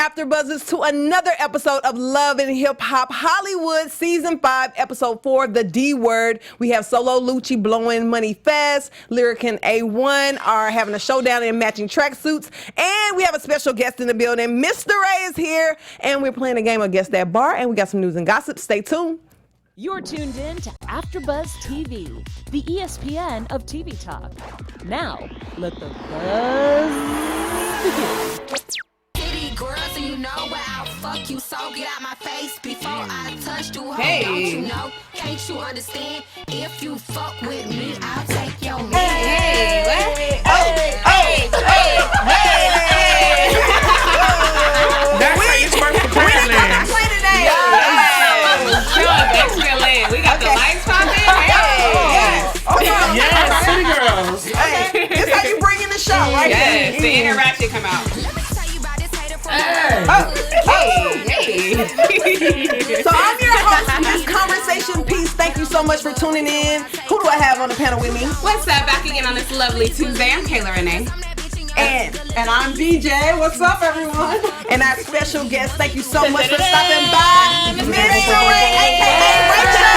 AfterBuzzers to another episode of Love and Hip Hop Hollywood Season 5, Episode 4, The D Word. We have Solo Lucci blowing money fast. Lyrica and A1 are having a showdown in matching tracksuits. And we have a special guest in the building. Misster Ray is here. And we're playing a game of Guess That Bar. And we got some news and gossip. Stay tuned. You're tuned in to AfterBuzz TV, the ESPN of TV talk. Now, let the buzz begin. Girl, so you know where I'll fuck you, so get out my face before I touch you. Hey. Don't you know? Can't you understand? If you fuck with me, I'll take your man. Hey, what? Hey. That's how you twerk for Thailand. We got the lights popping. Yes, city girls. Hey, this how you bring in the show, right? Yes, the interaction come out. Hey. So I'm your host for this conversation piece. Thank you so much for tuning in. Who do I have on the panel with me? What's up? Back again on this lovely Tuesday. I'm Kayla Rene'e. And I'm DJ. What's up, everyone? And our special guest, thank you so much for stopping by, Misster Ray, aka Rachel.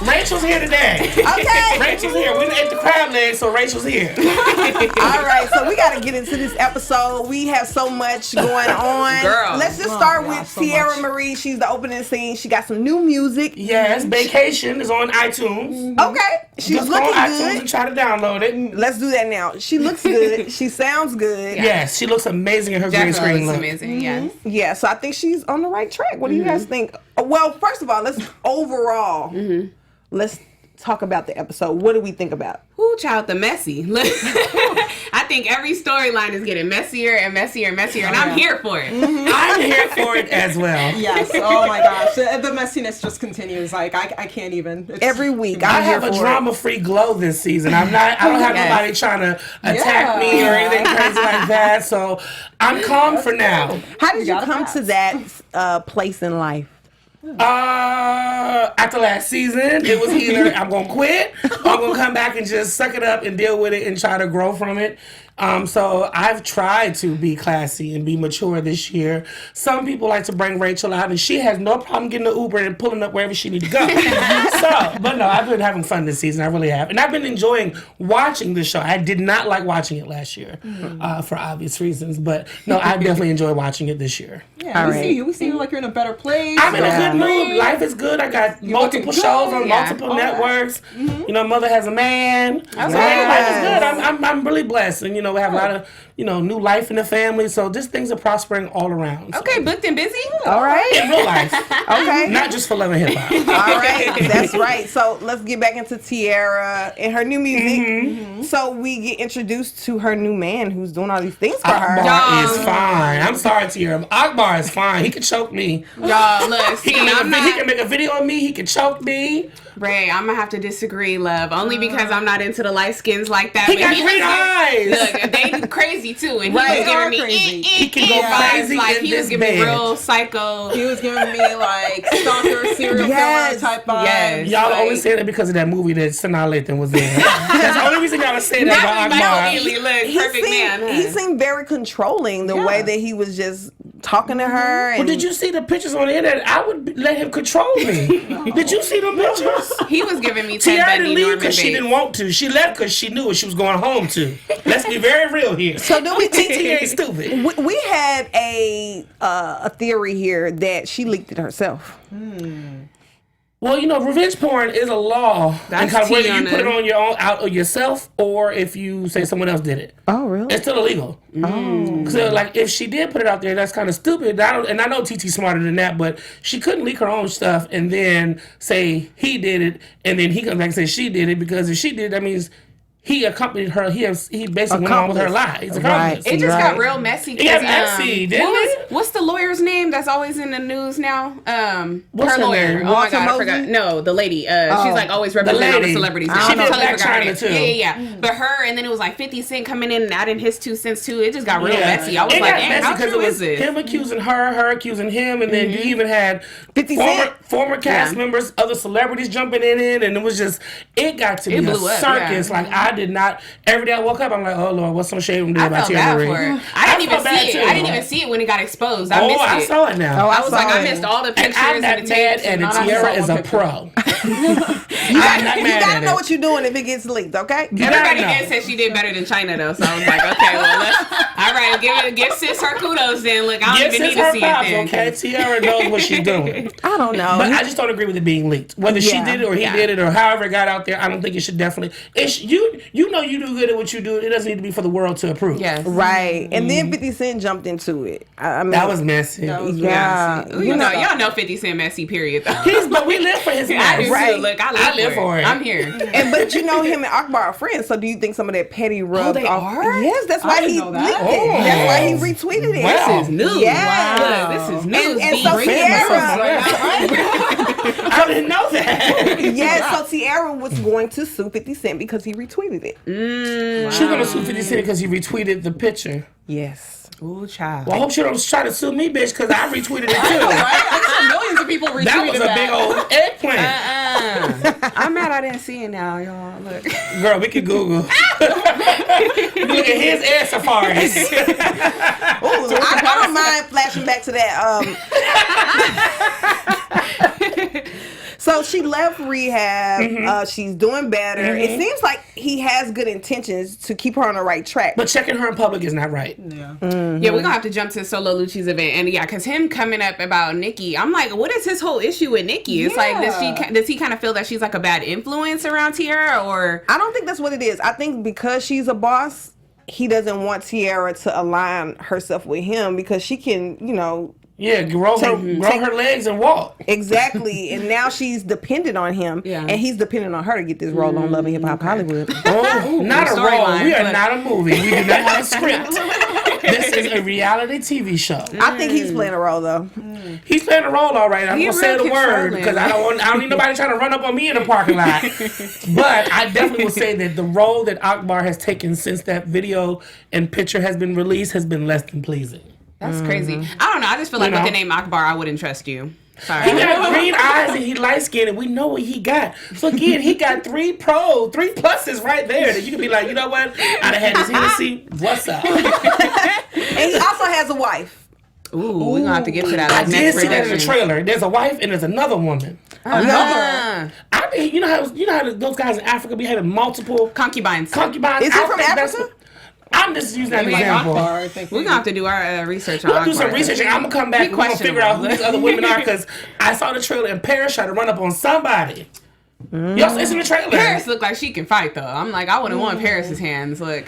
Rachel's here today. Okay. Rachel's here. We ate the crab legs, so Rachel's here. All right, so we got to get into this episode. We have so much going on. Girl. Let's just start with Tiara Marie. She's the opening scene. She got some new music. Yes, Vacation is on iTunes. Okay. She's Just go looking on iTunes good. and try to download it. Let's do that now. She looks good. She sounds good. Yes, she looks amazing in her green Definitely screen looks look. amazing, yes. Yeah, so I think she's on the right track. What do you guys think? Well, first of all, let's let's talk about the episode. What do we think about? Ooh, child, the messy. I think every storyline is getting messier and messier and messier, and I'm here for it. I'm here for it as well. Yes. Oh my gosh. The messiness just continues. Like I can't even. Every week, I I'm have here a for drama-free glow this season. I don't have nobody trying to attack me or anything crazy like that. So I'm calm for now. How did you come to that place in life? After last season, it was either I'm gonna quit or I'm gonna come back and just suck it up and deal with it and try to grow from it. So I've tried to be classy and be mature this year. Some people like to bring Rachel out, and she has no problem getting the Uber and pulling up wherever she needs to go. But no, I've been having fun this season. I really have, and I've been enjoying watching the show. I did not like watching it last year for obvious reasons, but no, I definitely enjoy watching it this year. Yeah, we see you. We see you like you're in a better place. I'm in a good mood. Life is good. I got multiple shows on multiple networks. You know, Mother Has a Man. So life is good. I'm really blessed, and we have a lot of new life in the family. So just things are prospering all around. So. Okay, booked and busy? All right. In real life. Okay. Not just for Love and Hip Hop. All right. That's right. So let's get back into Tiara and her new music. So we get introduced to her new man who's doing all these things for her. Akbar is fine. I'm sorry, Tiara. Akbar is fine. He can choke me. Y'all, look, He can make a video on me. He can choke me. Ray, I'm gonna have to disagree, love. Only because I'm not into the light skins like that. He but got green eyes. Look, they crazy too, and he Right. was giving me Crazy. He can go crazy like in he was this giving me bed. real psycho. He was giving me like stalker, serial killer type vibes. Yes. Y'all Like- only say that because of that movie that Sanaa Lathan was in. That's the only reason y'all say that about Akbar. Perfect He seemed very controlling the way that he was just talking to her. And Well, did you see the pictures on the internet? I would let him control me. Did you see the pictures? He was giving me Tiara Ted didn't Bundy, leave Norman because she Bates. didn't want to. She left because she knew what she was going home to. Let's be very real here. So do we TT ain't stupid. we had a theory here that she leaked it herself. Well, revenge porn is a law. That's and whether tea you on put it it. on your own out of yourself or if you say someone else did it. Oh, really? It's still illegal. So, like, if she did put it out there, that's kind of stupid. I know TT's smarter than that, but she couldn't leak her own stuff and then say he did it, and then he comes back and say she did it, because if she did it, that means he accompanied her. He basically went on with her lie. He's accomplice. It just got real messy. It got messy, didn't it? What's the lawyer's name that's always in the news now? What's her her lawyer. name? Oh my Walter God, I Mosley? forgot. No, the lady. She's like always representing all the lady. celebrities. She Now. did Totally Black forgot her China, name. too. Yeah. But her, and then it was like 50 Cent coming in and adding his 2 cents too. It just got real Yeah. messy. I was It like, got dang, messy how because true it is was this? him accusing her accusing him, and then you even had 50 Cent? former cast members, other celebrities jumping in it, and it was just, it got to be a blew up, circus. yeah. Like, I did not, every day I woke up, I'm like, oh Lord, what's some shade I'm doing I about felt Tiara bad Marie? for her. I didn't even bad see it. too. I didn't even see it when it got exposed. I missed it. I saw it now. I was like, I missed all the pictures And I'm not and the mad tapes. at it. and all that Tiara stuff. is a pro. You I'm not gotta mad at know it. what you're doing if it gets leaked, okay? Everybody know. did say she did better than China though, so I was like, okay, well, all right, give sis her kudos then. Look, I don't even need to see it then. Okay, Tiara knows what she's doing. I don't know. But I just don't agree with it being leaked. Whether she Yeah. did it or he did it or however it got out there, I don't think it should definitely. You know you do good at what you do. It doesn't need to be for the world to approve. Yes. Right. And then 50 Cent jumped into it. I mean, That was messy. yeah. You know, y'all know 50 Cent messy, period, though. But we live for his I mess. do Right. too. Look, I live for it. I'm here. But you know him and Akbar are friends, so do you think some of that petty rub they off? are? Yes, that's why didn't he know that. leaked it. Oh. That's why he retweeted it. Wow. This is news. Yeah. Look, this is news. And B. so I didn't know that. Yes, so Tiara was going to sue 50 Cent because he retweeted it. She's gonna sue 50 Cent because he retweeted the picture. Yes. Ooh, child. Well, I hope she don't try to sue me, bitch, because I retweeted it too. Right? Millions of people retweeted That was a big old eggplant. I'm mad I didn't see it now, y'all. Look. Girl, we can Google. Look at his air safaris. Ooh, I don't mind flashing back to that. So she left rehab. She's doing better. It seems like he has good intentions to keep her on the right track. But checking her in public is not right. Yeah. Yeah, we're gonna have to jump to Solo Lucci's event, and yeah, because him coming up about Nicki, I'm like, what is his whole issue with Nicki? It's like, does he kind of feel that she's like a bad influence around Tiara, or I don't think that's what it is. I think because she's a boss, he doesn't want Tiara to align herself with him because she can, Yeah, grow her legs and walk. exactly. And now she's dependent on him, and he's dependent on her to get this role on Love and Hip Hop Hollywood. Oh, not a role. storyline, We are but- not a movie. We do not have a script. This is a reality TV show. I think he's playing a role though. He's playing a role, all right. I'm He gonna say real the word controlling. because I don't need nobody trying to run up on me in the parking lot. But I definitely will say that the role that Akbar has taken since that video and picture has been released has been less than pleasing. that's crazy. I don't know. I just feel like with the name Akbar, I wouldn't trust you. Sorry. He got green eyes and he light skinned and we know what he got. So again, he got 3 pluses right there that you can be like, you know what? I'd have had this Hennessy. What's up? And he also has a wife. Ooh, we're gonna have to get to that. I Like, did next see that in the prediction. trailer. There's a wife and there's another woman. Another I mean, you know how those guys in Africa be having multiple concubines. concubines. Is he from That's- Africa? I'm just using that Like example. Akbar, I think We're gonna have to do our research on We'll do some Akbar. research and I'm gonna come back and we're gonna figure out who these other women are because I saw the trailer and Paris tried to run up on somebody. Y'all it's in the trailer. Paris look like she can fight though. I'm like, I wouldn't want Paris's hands. Look,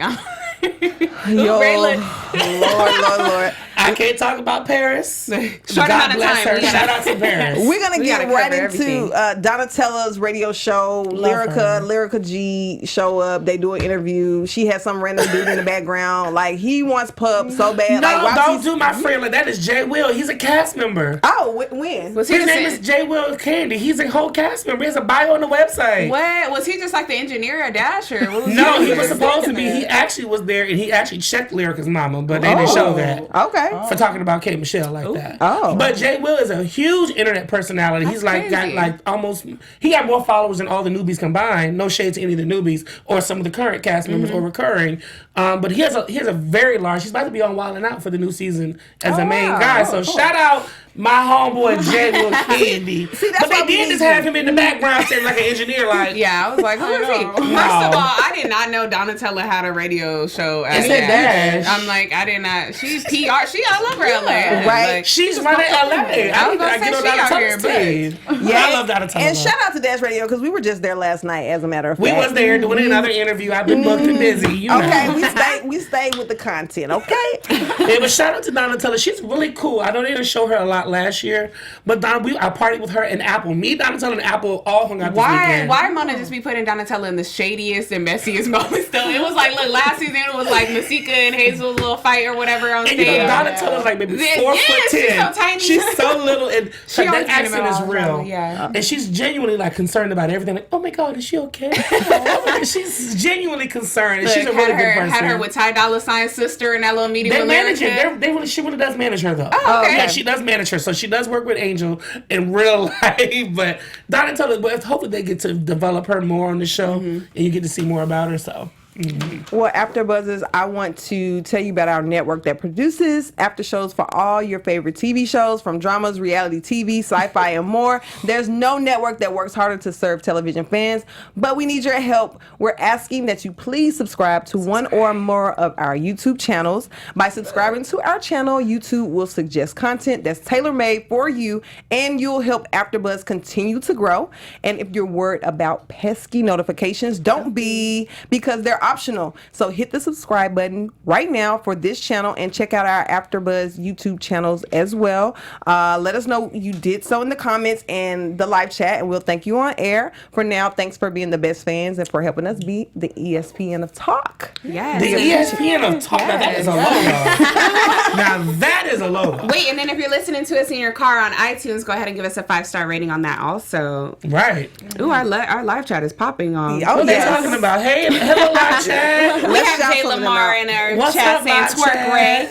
Yo, Ray look. Lord. I can't talk about Paris. Short God amount of bless time. her. Shout out to Paris. We're gonna We get gotta right cover into Donatella's radio show. Lyrica G show up. They do an interview. She has some random dude in the background. Like he wants pub so bad. No, like, why don't she's- do my friend like that. Is Jay Will. He's a cast member. Oh, when? Was he His just name is Jay Will Candy. He's a whole cast member. He has a bio on the website. what? Was he just like the engineer or Dash or what was No, he doing? was supposed to be. He actually was there and he actually checked Lyrica's mama, but they didn't show that. Okay. For talking about K. Michelle like that. Oh. But Jay Will is a huge internet personality. He's like got crazy. like almost he got more followers than all the newbies combined. No shade to any of the newbies or some of the current cast members or recurring. But he has a very large. He's about to be on Wild 'N Out for the new season as the main guy. So shout out my homeboy Jay Will Candy. that's But why they we did need just you. have him in the background saying like an engineer like Yeah, I was like, who is he? First of all, I did not know Donatella had a radio show. As It's a Dash. Dash. I'm like, I did not. She's PR. She all over LA. Right. Like, she's running LA. I was gonna say get on she out Donatella's here, team. I love Donatella. And shout out to Dash Radio because we were just there last night. As a matter of We fact, was there doing another interview. I've been booked and busy. You know. Okay, we stayed with the content. Okay. Yeah, but shout out to Donatella. She's really cool. I know they didn't show her a lot last year, but I partied with her and Apple. Me, Donatella, and Apple all hung out this weekend. why Mona just be putting Donatella in the shadiest and messiest moments though? It was like, look, last season it was like Masika and Hazel's little fight or whatever on And you stage. know, Donatella's like maybe Yeah, 4'10". she's so tiny. She's so little, and She that always get accent him is all real. wrong, yeah. And she's genuinely like concerned about everything. Like, oh my God, is she okay? Oh my God, she's genuinely concerned, and Look, she's a really good had person. her with Ty Dolla $ign's sister in that little meeting They with manage Lyrica. it. She really does manage her though. Oh, okay. Yeah, she does manage her. So she does work with Angel in real life. But Donatella, but hopefully they get to develop her more on the show and you get to see more about her. So Well, AfterBuzzers, I want to tell you about our network that produces after shows for all your favorite TV shows, from dramas, reality TV, sci-fi, and more. There's no network that works harder to serve television fans, but we need your help. We're asking that you please subscribe to one or more of our YouTube channels. By subscribing to our channel, YouTube will suggest content that's tailor-made for you, and you'll help AfterBuzz continue to grow. And if you're worried about pesky notifications, don't be, because they're optional. So hit the subscribe button right now for this channel and check out our AfterBuzz YouTube channels as well. Let us know you did so in the comments and the live chat, and we'll thank you on air. For now, thanks for being the best fans and for helping us be the ESPN of talk. Yes. The ESPN of talk. Now that is a logo. Now that is a logo. Wait, and then if you're listening to us in your car on iTunes, go ahead and give us a 5-star rating on that also. Right. Ooh, our live chat is popping on. Oh, What they yes. talking about? Hey, hello, live chat. We Let's have shout Jay some of them Lamar out. in our What's chat up, saying my twerk Ray.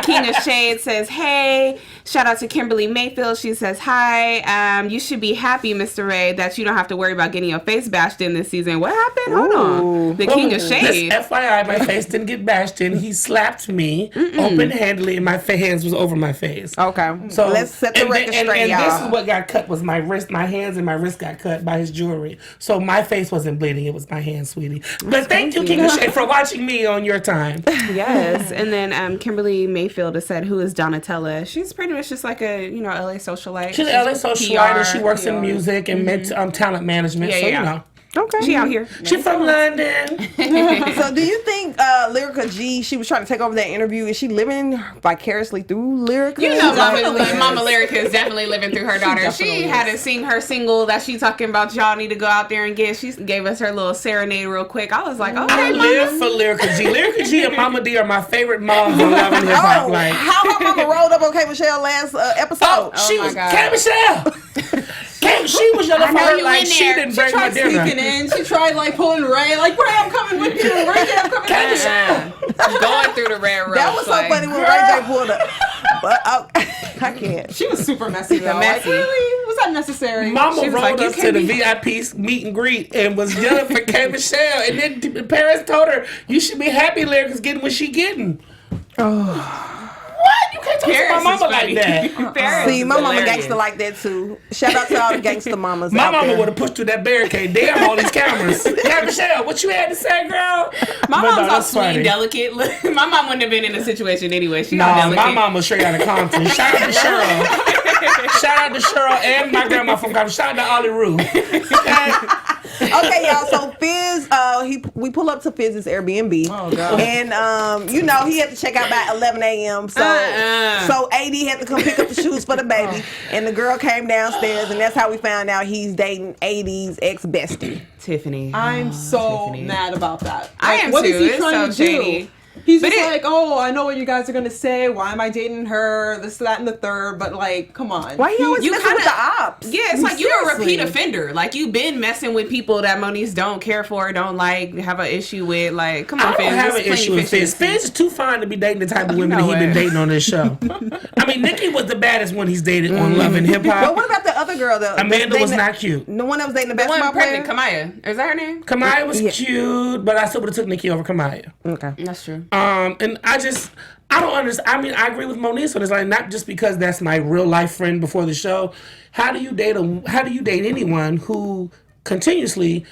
King of Shade says, hey. Shout out to Kimberly Mayfield. She says, hi. You should be happy, Mr. Ray, that you don't have to worry about getting your face bashed in this season. What happened? Hold on. The King of Shade. This FYI, my face didn't get bashed in. He slapped me open-handedly, and my hands was over my face. Okay, So let's set the record straight, and y'all. this is what got cut was my wrist, my hands, and my wrist got cut by his jewelry. So my face wasn't bleeding; it was my hand, sweetie. But thank you, King of Shade, for watching me on your time. Yes. And then Kimberly Mayfield has said, who is Donatella? She's pretty much just like a, LA socialite. She's an LA socialite, and she works PR. in music and talent management. Yeah, so yeah. you know. Okay. She out here. She from London. So do you think Lyrica G, she was trying to take over that interview, is she living vicariously through Lyrica? You know, Definitely. Mama Lyrica is definitely living through her daughter. She had to sing her single that she talking about. Y'all need to go out there and get. She gave us her little serenade real quick. I was like, I okay, live for Lyrica G. Lyrica G and Mama D are my favorite moms on Love and Hip Hop. Oh, Like, how her mama rolled up on K. Michelle last episode? she my was God. K. Michelle. She was yelling for know her you like in she there. didn't She bring my tried dinner. sneaking in. She tried like pulling Ray, like Ray, I'm coming with you. Ray, I'm coming K. with you. Michelle. going through the red road. That was so funny when Ray J pulled up. But I can't. She was super messy though. messy. Like, really? Was that necessary? Mama She was rolled like, you us to can't the be- VIP meet and greet and was yelling for K. Michelle. And then the parents told her, you should be happy Lyrica's getting what she getting. What? You can't talk to my Paris is mama like funny. that. Paris See, is my mama hilarious. gangster like that too. Shout out to all the gangster mamas My out mama there. would have pushed through that barricade. Damn, all these cameras. K. Michelle, what you had to say, girl? My But no, mom's all that's sweet funny. and delicate. My mom wouldn't have been in the situation anyway. She's all Nah, delicate. my mama straight out of Compton. Shout out to Cheryl. Shout out to Cheryl and my grandma from Compton. Shout out to Ollie Roo. Okay, y'all. So Fizz, we pull up to Fizz's Airbnb. Oh, God. And he had to check out by 11 a.m. So so AD had to come pick up the shoes for the baby, and the girl came downstairs, and that's how we found out he's dating AD's ex bestie. Tiffany. I'm so Tiffany. mad about that. I Like, am what too. is he It's trying so to do? shady. He's But just it- like, oh, I know what you guys are gonna say. Why am I dating her? This, that, and the third. But like, come on. Why he always You messing with kinda- the ops? Yeah, it's like you're a Seriously. repeat offender. Like you've been messing with people that Moniece don't care for, don't like, have an issue with. Like, come on, I don't Fizz. have There's an issue plenty with Fizz. fish in the Fizz is too fine to be dating the type of women know that he's been it. dating on this show. I mean, Nikki was the baddest one he's dated on Love and Hip But Hop. what about the other girl though? Amanda was not cute. The one that was dating the The one basketball player. pregnant, Kamaya. Is that her name? Kamaya was cute, but I still would have took Nikki over Kamaya. Okay. That's true. And I don't understand. I mean, I agree with Moniece on this. Like, not just because that's my real life friend before the show. How do you date anyone who continuously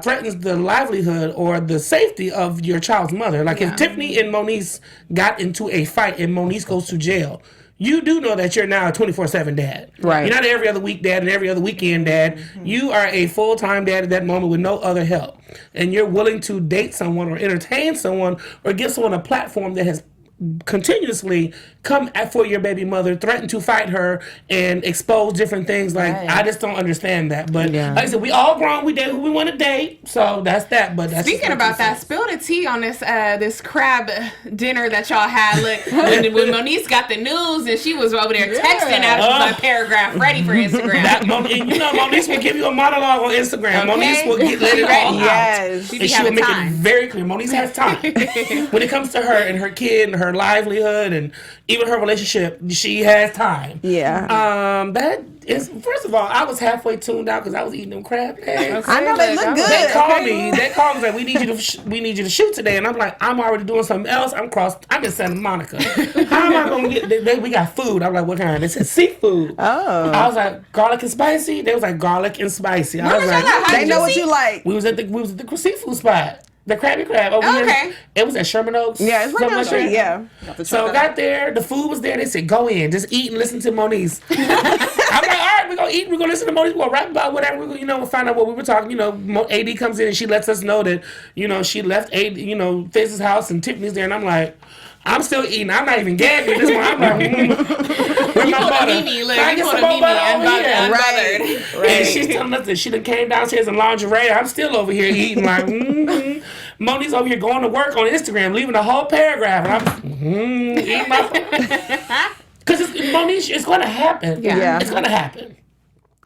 threatens the livelihood or the safety of your child's mother? Like, if Tiffany and Moniece got into a fight and Moniece goes to jail, you do know that you're now a 24/7 dad. Right. You're not an every other week dad and every other weekend dad. You are a full-time dad at that moment with no other help. And you're willing to date someone or entertain someone or give someone a platform that has continuously come for your baby mother, threaten to fight her, and expose different things. Like, I just don't understand that. But like I said, we all grown. We date who we want to date. So that's that. But that's Speaking about that, spill the tea on this this crab dinner that y'all had. Look, when Moniece got the news and she was over there texting out a paragraph ready for Instagram. And you know, Moniece will give you a monologue on Instagram. Okay. Moniece will let it all out. Yes. She And be she will having make time. it very clear. Moniece has time. When it comes to her and her kid and her livelihood and even her relationship, she has time. Yeah. That is, first of all, I was halfway tuned out because I was eating them crab legs. I know they look good. They called me. They called me like, we need you to shoot today, and I'm like, I'm already doing something else. I'm in Santa Monica. How am I gonna get? We got food. I'm like, what kind? They said seafood. Oh. I was like, garlic and spicy. They was like garlic and spicy. I was like, they know what you like. We was at the seafood spot. The Krabby Crab over here. It was at Sherman Oaks. Yeah, it's right down the street. Yeah. So got there. The food was there. They said, go in. Just eat and listen to Moniece. I'm like, all right, we're going to eat. We're going to listen to Moniece. We're going to rap about whatever. We'll find out what we were talking. AD comes in and she lets us know that, she left Fiz's house and Tiffany's there. And I'm like, I'm still eating. I'm not even gagging this one. I'm like, where's my butter? Mimi, look, I you get put some a more Mimi butter over here. Right. And she's telling us that she done came downstairs in lingerie. I'm still over here eating like, Monique's over here going to work on Instagram, leaving a whole paragraph. And I'm eating my... Because Monique, it's going to happen. Yeah. It's going to happen.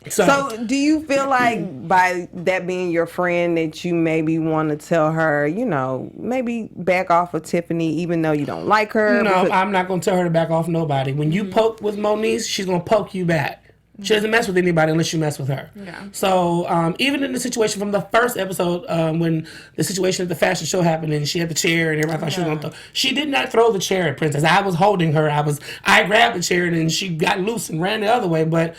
So do you feel like by that being your friend that you maybe want to tell her, maybe back off of Tiffany even though you don't like her? No, I'm not going to tell her to back off nobody. When you poke with Monique, she's going to poke you back. She doesn't mess with anybody unless you mess with her. Yeah. So even in the situation from the first episode, when the situation at the fashion show happened and she had the chair and everybody thought she was going to throw, she did not throw the chair at Princess. I was holding her. I grabbed the chair and then she got loose and ran the other way. But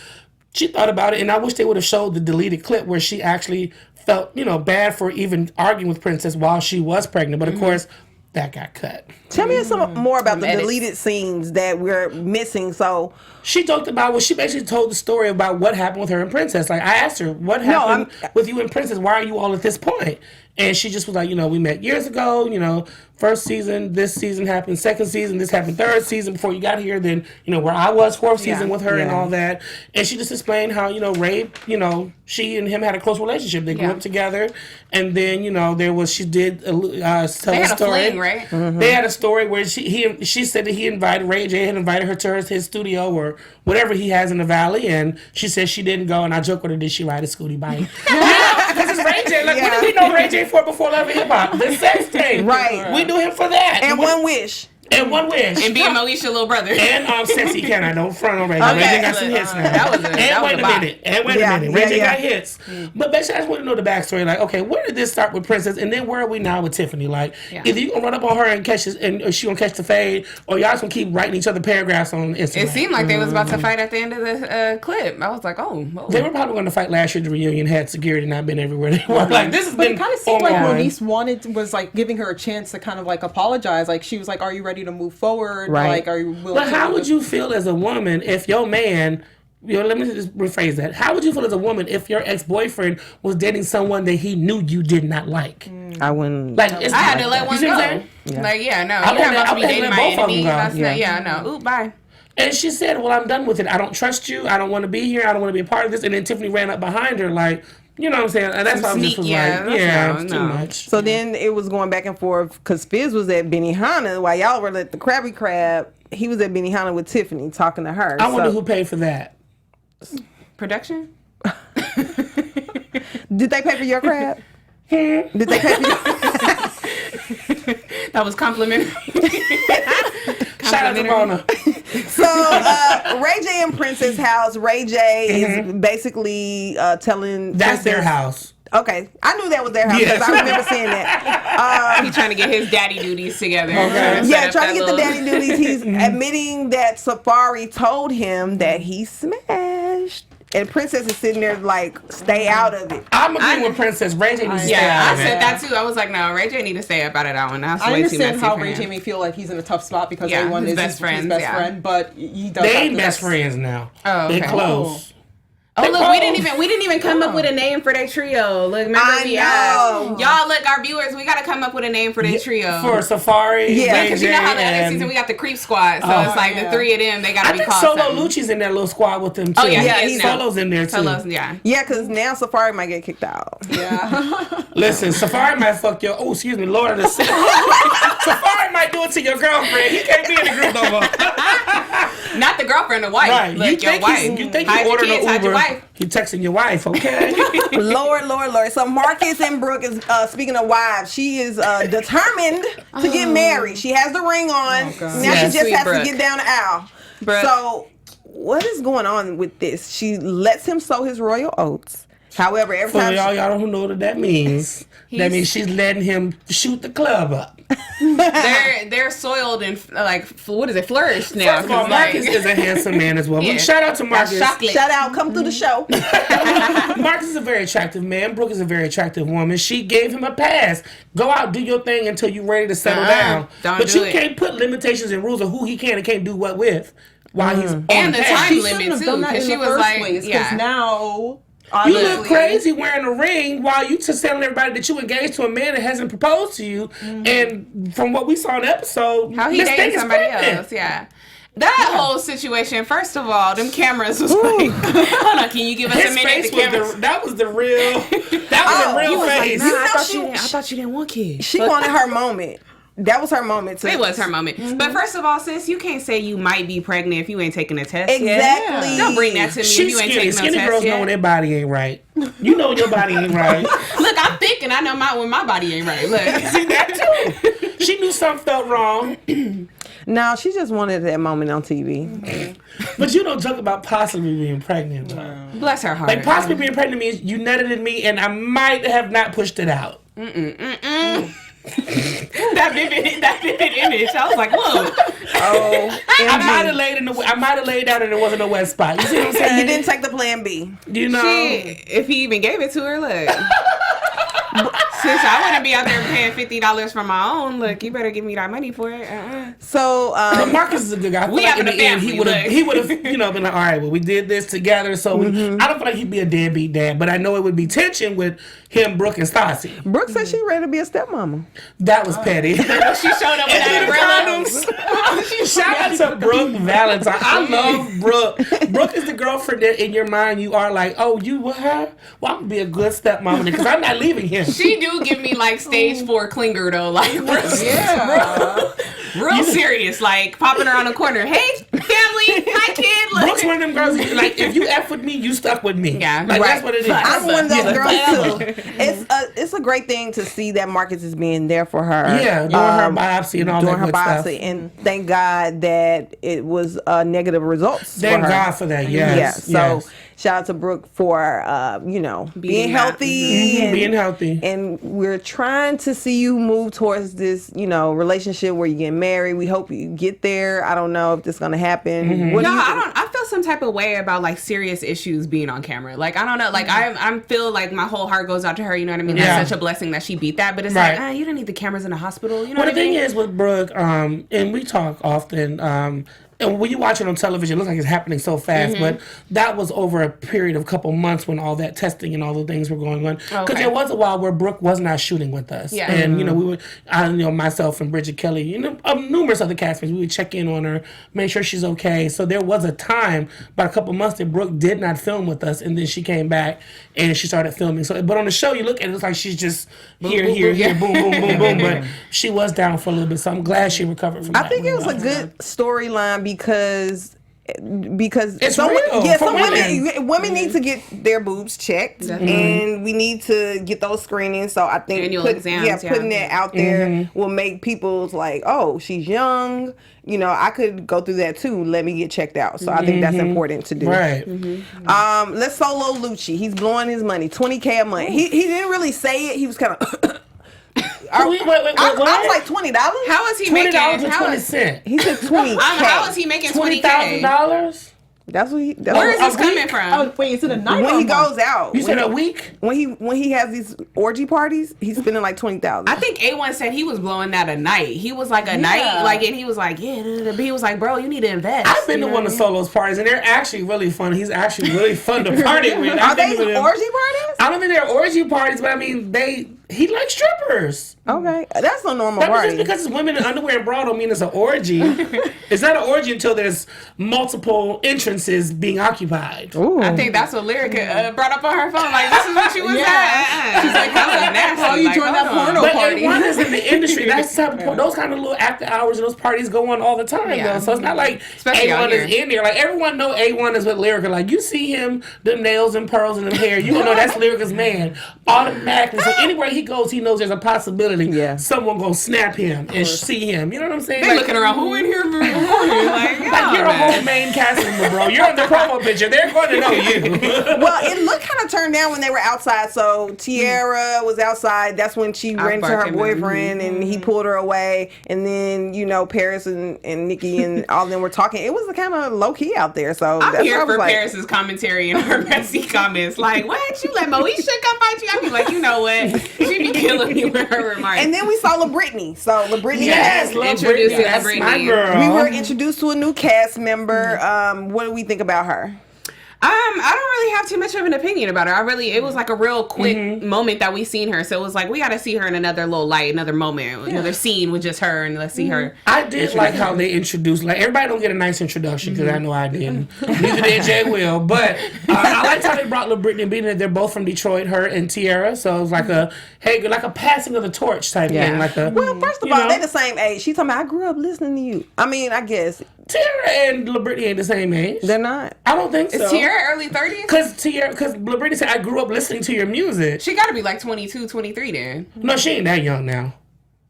she thought about it, and I wish they would have showed the deleted clip where she actually felt, bad for even arguing with Princess while she was pregnant. But of course, that got cut. Tell me some more about the deleted scenes that we're missing. So she talked about, she basically told the story about what happened with her and Princess. Like, I asked her, what happened with you and Princess? Why are you all at this point? And she just was like, we met years ago, first season, this season happened, second season, this happened, third season before you got here, then, where I was, fourth season with her and all that. And she just explained how, Ray, she and him had a close relationship. They grew up together. And then, she did tell a story. Fling, right? Mm-hmm. They had a story where she said that Ray J had invited her to his studio or whatever he has in the Valley. And she said she didn't go. And I joked with her, did she ride a scooty bike? Because it's Ray J. Like, what did we know Ray J for before Love and Hip Hop? The sex thing. Right. We knew him for that. And One Wish. And One Wish. And being Moesha little brother. And Sexy Can I Don't Front on Ray J. Okay. Ray J got some hits now. That was a minute. Ray J got hits. But basically, I just want to know the backstory. Like, okay, where did this start with Princess? And then where are we now with Tiffany? Like, either you going to run up on her and catch this, or she going to catch the fade, or y'all just going to keep writing each other paragraphs on Instagram. It seemed like they was about to fight at the end of the clip. I was like, oh. They were probably going to fight last year at the reunion, had security not been everywhere they were. Like, this has been it kind of seemed like Moniece was like giving her a chance to kind of like apologize. Like, she was like, are you ready to move forward? Right. Like, are you willing But to how would you feel as a woman if your man, let me just rephrase that. How would you feel as a woman if your ex-boyfriend was dating someone that he knew you did not like? I wouldn't. Like, I had to let one go. Yeah. Like, yeah, no. I You're not about to be let dating my both of them enemy. go. That's not, yeah, no. Ooh, bye. And she said, well, I'm done with it. I don't trust you. I don't want to be here. I don't want to be a part of this. And then Tiffany ran up behind her like, you know what I'm saying? And that's why I was just was it's too much. So then it was going back and forth because Fizz was at Benihana while y'all were at the Krabby Crab. He was at Benihana with Tiffany talking to her. I wonder who paid for that. Production? Did they pay for your crab? Did they pay for your That was complimentary. Shout out to Mona. So Ray J and Princess house. Ray J is basically telling That's Princess, their house. Okay, I knew that was their house because I remember seeing that. He's trying to get his daddy duties together. Okay. Yeah, trying to get the daddy duties. He's admitting that Safari told him that he smashed. And Princess is sitting there like, stay out of it. I'm agreeing with Princess. Ray J needs to stay out I of it. said that too. I was like, no, Ray J need to stay up out of that one. That's I way too understand messy how for Ray J him. may feel like he's in a tough spot because Yeah, A1 his is best his friends, best yeah. friend, but he does. They have ain't to- best friends now. Oh, okay. They close. Oh, look, we didn't even come up with a name for their trio. Look, remember we asked. Y'all, look, our viewers, we got to come up with a name for their trio. For Safari, Yeah, because you know how the other season we got the Creep Squad, so it's like the three of them, they got to I be think called Solo something. Lucci's in that little squad with them too. Oh, yeah, he is now. Solo's in there too. Solo's, yeah. Yeah, because now Safari might get kicked out. Yeah. Listen, Safari might fuck your. Oh, excuse me, Lord of the City. Safari might do it to your girlfriend. He can't be in the group no more. Not the girlfriend, the wife. Right. Like, your wife. You think Hide he your ordered kids, an hide your Uber? wife. He texting your wife, okay? Lord. So Marcus and Brooke is speaking of wives. She is determined to get married. She has the ring on. Now Yes. she just Sweet has Brooke. to get down the aisle. Brooke. So what is going on with this? She lets him sow his royal oats. However, every For time y'all don't know what that means. That means she's letting him shoot the club up. They're soiled and like what is it? Flourished now. First of all, 'cause, Marcus is a handsome man as well. Yeah. Shout out to Marcus. chocolate. shout out, come through the show. Marcus is a very attractive man. Brooke is a very attractive woman. She gave him a pass. Go out, do your thing until you're ready to settle down. Don't but do you it. can't put limitations and rules of who he can and can't do what with while he's on And the pass. time She limit shouldn't have too, done that because in she the was first like, place. yeah. Because now, You look obviously, crazy wearing a ring while you just telling everybody that you engaged to a man that hasn't proposed to you. And from what we saw in the episode, How he this thing dated is somebody pregnant. else, yeah. That whole situation, first of all, them cameras was like, hold on, can you give us His a minute? face The was cameras. that was the real he was face. Nah, I know thought you didn't want kids. She wanted her moment. That was her moment. It was her moment. But first of all, sis, you can't say you might be pregnant if you ain't taking a test yet. Exactly. Don't bring that to me if She's you ain't skinny. taking Skinny no girls test know when yet. their body ain't right. You know when your body ain't right. Look, I'm thick and I know when my body ain't right. Look. See that too. She knew something felt wrong. No, she just wanted that moment on TV. But you don't joke about possibly being pregnant. Though. Bless her heart. Like possibly being pregnant means you nutted in me and I might have not pushed it out. that vivid image. I was like, whoa. Oh, I might have laid down and there wasn't a wet spot. You see what I'm saying? you didn't take the plan B. You know. If he even gave it to her, look. Since I wouldn't be out there paying $50 for my own, look, you better give me that money for it. So, But Marcus is a good guy. I feel We like in having the a end family, he would have been like, all right, well we did this together. So I don't feel like he'd be a deadbeat dad, but I know it would be tension with him, Brooke, and Stassi. Brooke said she ready to be a stepmama. That was petty. She showed up with that umbrella. Shout out to Brooke Valentine. I love Brooke. Brooke is the girlfriend that in your mind you are like, oh, you with her? Well, I'm gonna be a good stepmama because I'm not leaving him. She do give me like stage 4 clinger though, like real serious, like popping around the corner. Hey, family, hi kid. Look. Brooke's one of them girls. Like if you F with me, you stuck with me. Yeah. like Right. that's what it is. I'm one of those Yeah. girls too. It's a great thing to see that Marcus is being there for her. Yeah, doing her biopsy and all doing that her good biopsy, stuff. and thank God that it was negative results. Thank for her. God for that. Yes. Yeah. So yes. shout out to Brooke for being that. healthy, and, being healthy. and we're trying to see you move towards this relationship where you get married. We hope you get there. I don't know if this is gonna happen. What do you think? I feel some type of way about like serious issues being on camera. Like I don't know. Like I feel like my whole heart goes out to her. You know what I mean? Yeah. That's such a blessing that she beat that. But it's Right. like you don't need the cameras in the hospital. You know Well, what the I thing mean? is with Brooke, and we talk often, and when you watch it on television, it looks like it's happening so fast, but that was over a period of a couple months when all that testing and all the things were going on. Because Okay. there was a while where Brooke was not shooting with us. Yeah. And, we would, myself and Bridget Kelly, numerous other castmates, we would check in on her, make sure she's okay. So there was a time, about a couple months, that Brooke did not film with us, and then she came back and she started filming. So, but on the show, you look at it, it's like she's just here, boom, boom, boom, boom. But she was down for a little bit, so I'm glad she recovered from that. I think it was a good storyline because It's some real yeah, for some women. women need to get their boobs checked, and we need to get those screenings. So I think Annual exams, putting that out there will make people's like, oh, she's young. I could go through that too. Let me get checked out. So I think that's important to do. Right. Let's solo Lucci. He's blowing his money, $20K a month. He didn't really say it. He was kind of. Wait, I was like $20. How is he $20 making? and 20 cents. He said 20K. How is he making $20,000? $20,000? That's what he. Where is this A coming week? from? Oh, wait, is it a night? when or he a month? goes out. You said a week? When he has these orgy parties, he's spending like $20,000. I think A1 said he was blowing that a night. He was like a night, like, and he was like, but he was like, bro, you need to invest. I've been to one of Solo's parties, and they're actually really fun. He's actually really fun to party with. Are they orgy parties? I don't think they're orgy parties, but I mean, he likes strippers. Okay, that's no normal Just party. because it's women in underwear and bra don't mean it's an orgy. It's not an orgy until there's multiple entrances being occupied. Ooh. I think that's what Lyrica brought up on her phone. Like, this is what she was at. She's like, that was nasty. Oh, you Like, joined that hold on. porno But party. A1 is in the industry. That's the type of, those kind of little after hours and those parties go on all the time. Yeah. Though. So it's not like Especially out A1 is here. in there. Like everyone know A1 is with Lyrica. Like you see him, them nails and pearls in them hair, you gonna know that's Lyrica's man automatically. So anywhere he goes, he knows there's a possibility someone gonna snap him and see him. You know what I'm saying? They Like, looking around, who in here recording? Like, like you're a whole main cast member, bro. You're in the promo picture. They're going to know you. Well, it looked kind of turned down when they were outside. So Tiara was outside. That's when she ran into her Akbar came in. boyfriend and he pulled her away. And then, you know, Paris and Nikki and all of them were talking. It was kind of low key out there. So I'm that's here why I was for like, Paris's commentary and her messy comments. Like, what? You let Moesha come fight you? I be like, you know what? She be killing me with her remarks. and then we saw LaBrittany. So LaBrittany Yes, love Introducing Britney. That's my Britney. girl. we were introduced to a new cast member. What do we think about her? I don't really have too much of an opinion about her. It was like a real quick moment that we seen her. So it was like, we got to see her in another little light, another moment, another scene with just her, and let's see her. I did like how they introduced, like, everybody don't get a nice introduction, because I know I didn't. Neither did Jay Will. But I liked how they brought LaBrittany, being that they're both from Detroit, her and Tiara. So it was like like a passing of the torch type thing. Like Well, first of all, they're the same age. She's talking about, I grew up listening to you. I mean, I guess. Tiara and LaBrittany ain't the same age. They're not. I don't think so. Is Tiara early 30s? Because LaBrittany said, I grew up listening to your music. She got to be like 22, 23 then. No, she ain't that young now.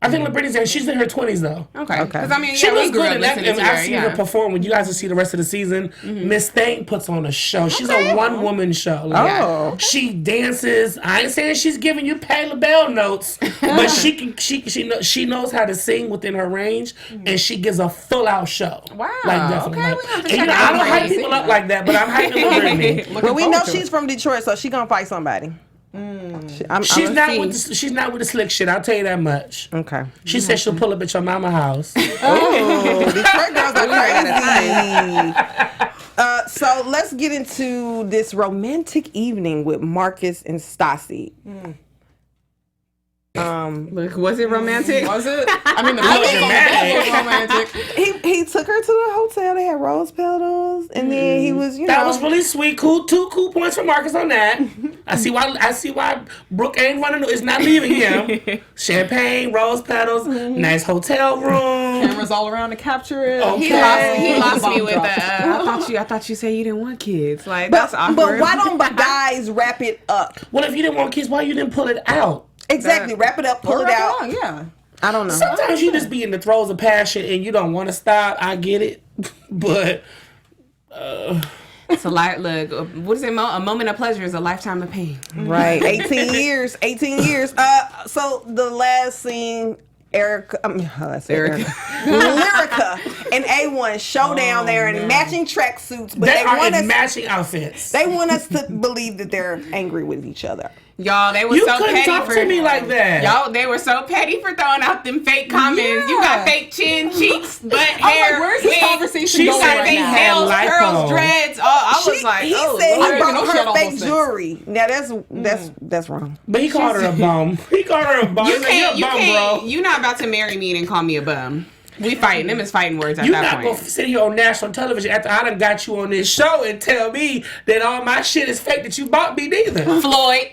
I think LaBrittany's she's in her 20s though. Okay. Because I mean, She yeah, we looks grew good up in that. listening And to her. I've seen her perform. When you guys will see the rest of the season, Miss Thang puts on a show. She's a one-woman show. Like, she dances. I ain't saying she's giving you Patti LaBelle notes, but she knows how to sing within her range, and she gives a full-out show. Wow. Like definitely. Okay, Like, we have to and, check you know, out I don't hype LaBrittany. people up like that, but I'm hyping LaBrittany. Well, we know she's from Detroit, so she gonna fight somebody. She's not with the slick shit. I'll tell you that much. Okay. She said she'll pull up at your mama's house. Oh, Detroit girls are crazy. So let's get into this romantic evening with Marcus and Stassi. Look, was it romantic? Was it? I mean, the was romantic. He took her to the hotel. They had rose petals, and then he was, That was really sweet. Cool. 2 cool points for Marcus on that. I see why Brooke ain't running. Is not leaving him. Champagne, rose petals, nice hotel room. Cameras all around to capture it. Okay. He lost me with Bomb the. I thought you said you didn't want kids. Like that's awkward. But why don't guys wrap it up? Well, if you didn't want kids, why you didn't pull it out? Exactly, wrap it up, pull it out. Yeah. I don't know. Sometimes you just be in the throes of passion and you don't want to stop. I get it, but it's a lot. Look, what is it? A moment of pleasure is a lifetime of pain. Right, 18 years. So the last scene, Lyrica and A1 showdown. They're in matching tracksuits, but they are want in us. matching outfits. They want us to believe that they're angry with each other. Y'all, they were You so couldn't petty talk for to me like that. Y'all, they were so petty for throwing out them fake comments. You got fake chin, cheeks, butt, hair. Where's this wigs. conversation You going got right fake now? nails, Lipo. curls, dreads. I was like, he oh, said Lord. he brought know she her had fake almost jewelry. Now that's wrong. But he called her a bum. He called her a bum. You He's like, can't, you're a bum, bro. you're not about to marry me and call me a bum. We fighting. Them is fighting words at You're that not point. gonna sit here on national television after I done got you on this show and tell me that all my shit is fake that you bought me neither. Floyd.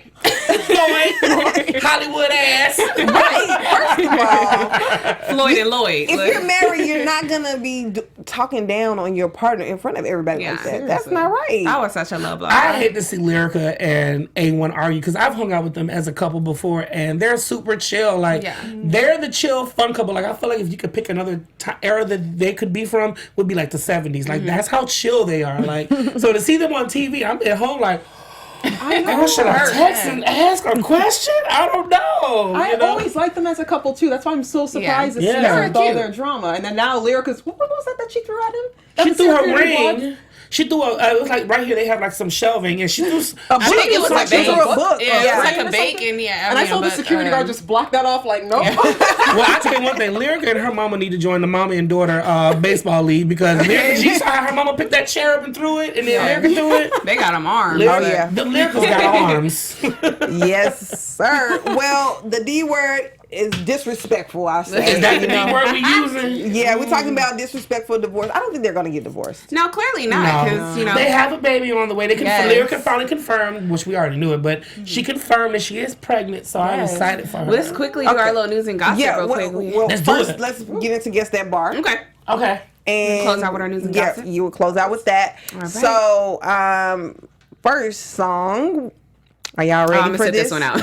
Hollywood ass. Right. First of all, Floyd and Lloyd. if Look. you're married, you're not gonna be talking down on your partner in front of everybody like that. That's not right. I was such a love block. I hate to see Lyrica and A1 argue because I've hung out with them as a couple before and they're super chill. Like, they're the chill, fun couple. Like, I feel like if you could pick another era that they could be from, would be like the 70s. Like, that's how chill they are. Like, so to see them on TV, I'm at home like, should I text and ask a question? I don't know. I always liked them as a couple too. That's why I'm so surprised to see Yeah. her with all their drama. And then now Lyrica's, what was that she threw at him? She That threw her security ring. guard? She threw it was like right here. They have like some shelving, and she threw. I think it was like she threw a book. Yeah, it was like a Or bacon. something. Yeah, And I saw the security guard just block that off. Like, nope. Well, I tell you one thing. Lyrica and her mama need to join the mama and daughter baseball league, because she saw how her mama picked that chair up and threw it, and then Lyrica threw it. They got them armed. Lyrica, the Lyrica's got arms. Yes, sir. Well, the D word is disrespectful, I say. Is that the D word we using? Yeah, we're talking about disrespectful divorce. I don't think they're going to get divorced. No, clearly not. Because They have a baby on the way. Yes. Lyrica finally confirmed, which we already knew it, but she confirmed that she is pregnant, so I'm excited for her. Let's quickly do our little news and gossip real quick. Well, Let's do first, it. let's get into Guess That Bar. Okay. And Close out with our news and gossip? Yeah, you would close out with that. All right. So, first song. Are y'all ready I'm for gonna sit this? this one out.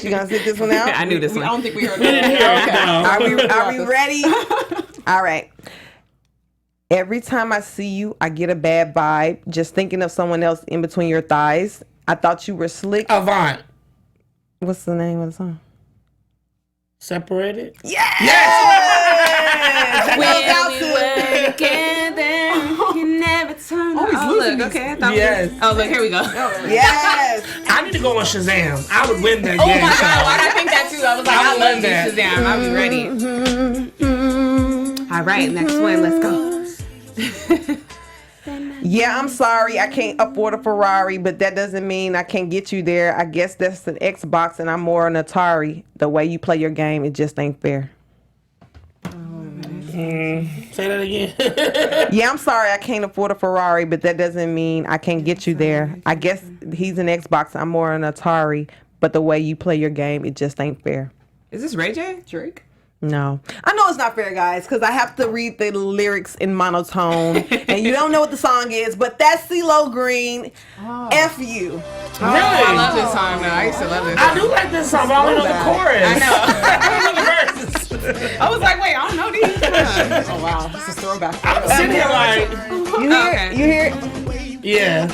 She gonna sit this one out? I knew this I one. don't think we heard that. Are we ready? All right. Every time I see you, I get a bad vibe. Just thinking of someone else in between your thighs. I thought you were slick. Avant. What's the name of the song? Separated? Yes! When we were together, you never turned losing look, these. okay. I thought Yes. look, here we go. Yes! I need to go on Shazam. I would win that Oh game. my God, why did I think that too? I was like, I love that. this Shazam. I'll be ready. All right, next one. Let's go. Yeah, I'm sorry. I can't afford a Ferrari, but that doesn't mean I can't get you there. I guess that's an Xbox and I'm more an Atari. The way you play your game, it just ain't fair. Say that again. Yeah, I'm sorry. I can't afford a Ferrari, but that doesn't mean I can't get you there. I guess he's an Xbox. I'm more an Atari, but the way you play your game, it just ain't fair. Is this Ray J? Drake. No. I know it's not fair, guys, because I have to read the lyrics in monotone, and you don't know what the song is, but that's CeeLo Green, F You. Really? I love this song though. I used to love this. I do like this song, but I only know the chorus. I know. I don't know the verses. I was like, wait, I don't know these. Oh wow, this is throwback. I'm sitting here like, You hear Okay. it? You hear it? yeah.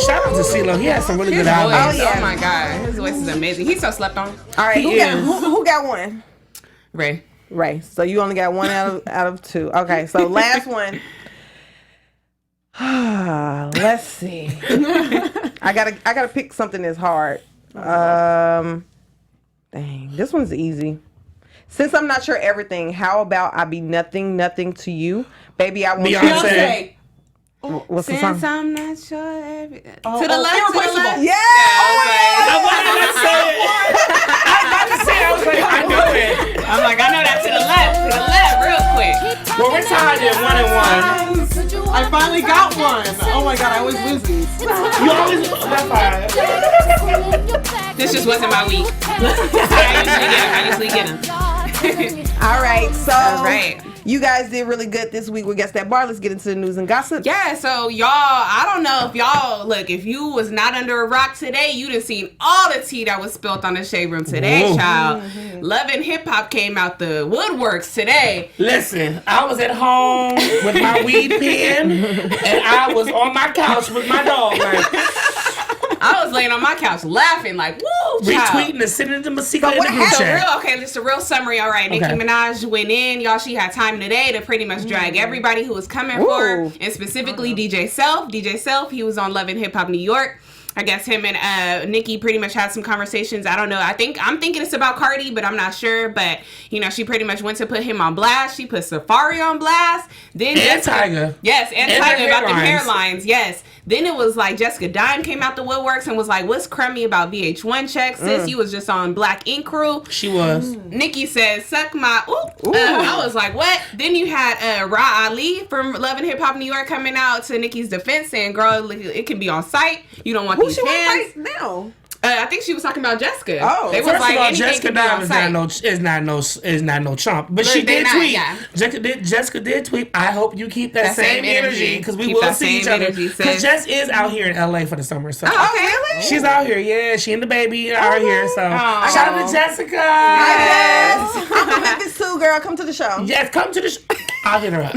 Shout out to CeeLo. He has some really His good voice, albums. yeah. oh my God, his voice is amazing. He's so slept on. All right, He is. who got one? Ray. Ray. So you only got one out of two. Okay, so last one. Let's see. I gotta pick something that's hard. Dang, this one's easy. Since I'm not sure everything, how about I be nothing to you, baby? I want you. Beyonce. What's the Since song? I'm not sure every... Oh, to the left, to the Irreplaceable. left. Yeah. I wanted to say it. I was about to say it. I was like, I know it. I'm like, I know that to the left, real quick. Well, we're tied at 1-1. I finally got one. Oh my God, I always lose these. You always that's fine. This just wasn't my week. I usually get them. All right, so All right. you guys did really good this week with Guess That Bar. Let's get into the news and gossip. Yeah, so y'all, I don't know if y'all, look, if you was not under a rock today, you'd have seen all the tea that was spilled on the Shade Room today, Whoa. child. Love and Hip Hop came out the woodworks today. Listen, I was at home with my weed pen, and I was on my couch with my dog, like, I was laying on my couch laughing like, woo, child. retweeting and sending them a secret in the what group happened? chat. Just a real summary. All right, Nicki Okay. Minaj went in. Y'all, she had time today to pretty much drag everybody who was coming for her, Ooh. and specifically DJ Self. DJ Self, he was on Love and Hip Hop New York. I guess him and Nicki pretty much had some conversations. I don't know. I'm thinking it's about Cardi, but I'm not sure. But you know, she pretty much went to put him on blast. She put Safari on blast. Then And Tyga. Yes, and And Tyga their about the hairlines. hairlines. Yes. Then it was like Jessica Dime came out the woodworks and was like, "What's crummy about VH1 checks? Sis, you was just on Black Ink Crew." She was. Nicki said, "Suck my ooh." I was like, "What?" Then you had Ra Ali from Love and Hip Hop New York coming out to Nicki's defense, saying, "Girl, it can be on site. You don't want Who these she fans." want right now? I think she was talking about Jessica. Oh. They was First like, of all, anything Jessica can be on Dime site. is not no chump, but she they did not, tweet. yeah. Jessica did tweet. I hope you keep that same energy because we Keep will that see same each other. energy, Because sis. Jess is out here in LA for the summer, so Okay. Really? she's out here. Yeah, she and the baby are out here. So Oh. shout out to Jessica. Yes. I'm from Memphis too, girl. Come to the show. Yes, come to the. I'll hit her up.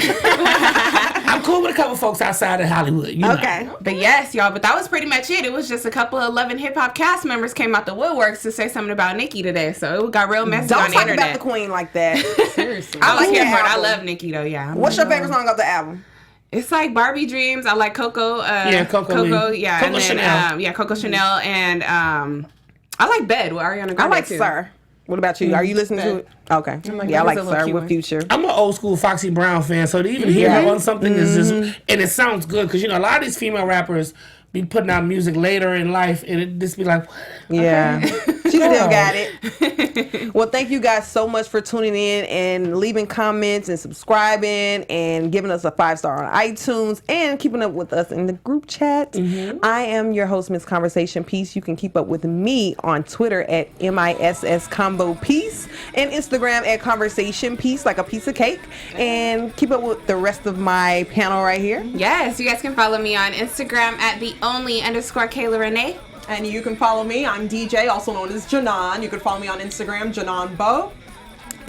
I'm cool with a couple folks outside of Hollywood. You know. Okay. But yes, y'all, but that was pretty much it. It was just a couple of Love and Hip Hop cast members came out the woodworks to say something about Nicki today. So it got real messy Don't on the talk internet. about the queen like that. Seriously. I was Cool here for it. I album. love Nicki though, yeah. What's your favorite song of the album? It's like Barbie Dreams. I like Coco. Coco Lee. Yeah. Coco and then, Chanel. Coco Chanel. And I like Bed with Ariana Grande I like too. Sir. What about you? Are you listening to it? Okay. Yeah, I like it's a Sir cute with one. Future. I'm an old school Foxy Brown fan, so to even hear her on something is just, and it sounds good because a lot of these female rappers be putting out music later in life, and it just be like, what? Yeah. She still got it. Well, thank you guys so much for tuning in and leaving comments and subscribing and giving us a 5-star on iTunes and keeping up with us in the group chat. I am your host, Miss Conversation Piece. You can keep up with me on Twitter at MISS Combo Piece and Instagram at Conversation Piece, like a piece of cake. And keep up with the rest of my panel right here. Yes, you guys can follow me on Instagram at @the_Kayla Rene'e. And you can follow me. I'm DJ, also known as Janan. You can follow me on Instagram, Janan Bo.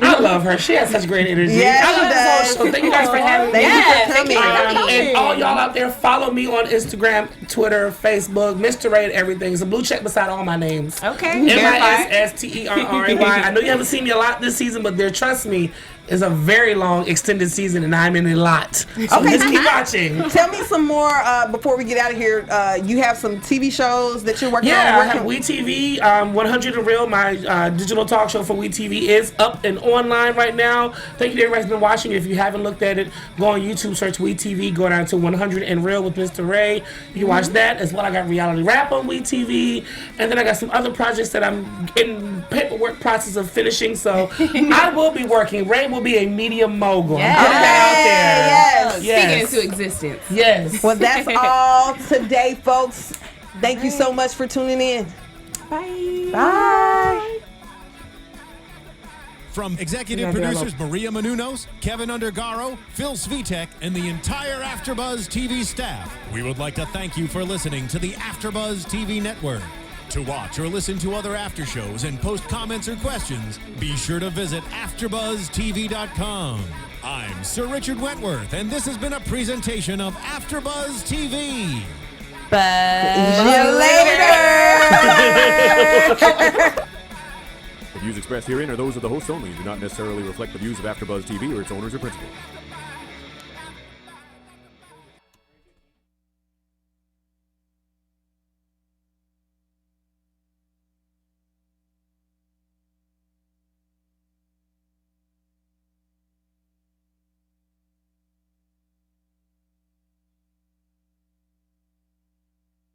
I love her. She has such great energy. Yes, I love she this whole show. Thank you guys for having me. Thank you for coming. And all y'all out there, follow me on Instagram, Twitter, Facebook, Misster Ray and everything. It's a blue check beside all my names. Okay. Verified. MISSTERRAY. I know you haven't seen me a lot this season, but trust me, it's a very long, extended season, and I'm in a lot. So Okay. just keep watching. Tell me some more before we get out of here. You have some TV shows that you're working on. Yeah, I Where have can- WeTV, 100 and Real, my digital talk show for WeTV is up and online right now. Thank you to everybody who's been watching. If you haven't looked at it, go on YouTube, search WeTV, go down to 100 and Real with Misster Ray. You can watch that as well. I got Reality Rap on WeTV, and then I got some other projects that I'm in paperwork process of finishing, so I will be working. Ray will be a media mogul. Yes. I'm putting that out there. Yes. Speaking into existence. Yes. Well, that's all today, folks. Thank you so much for tuning in. Bye. Bye. From executive producers Maria Menounos, Kevin Undergaro, Phil Svitek, and the entire AfterBuzz TV staff, we would like to thank you for listening to the AfterBuzz TV network. To watch or listen to other after shows and post comments or questions, be sure to visit AfterBuzzTV.com. I'm Sir Richard Wentworth, and this has been a presentation of AfterBuzz TV. See you later. The views expressed herein are those of the hosts only and do not necessarily reflect the views of AfterBuzz TV or its owners or principals.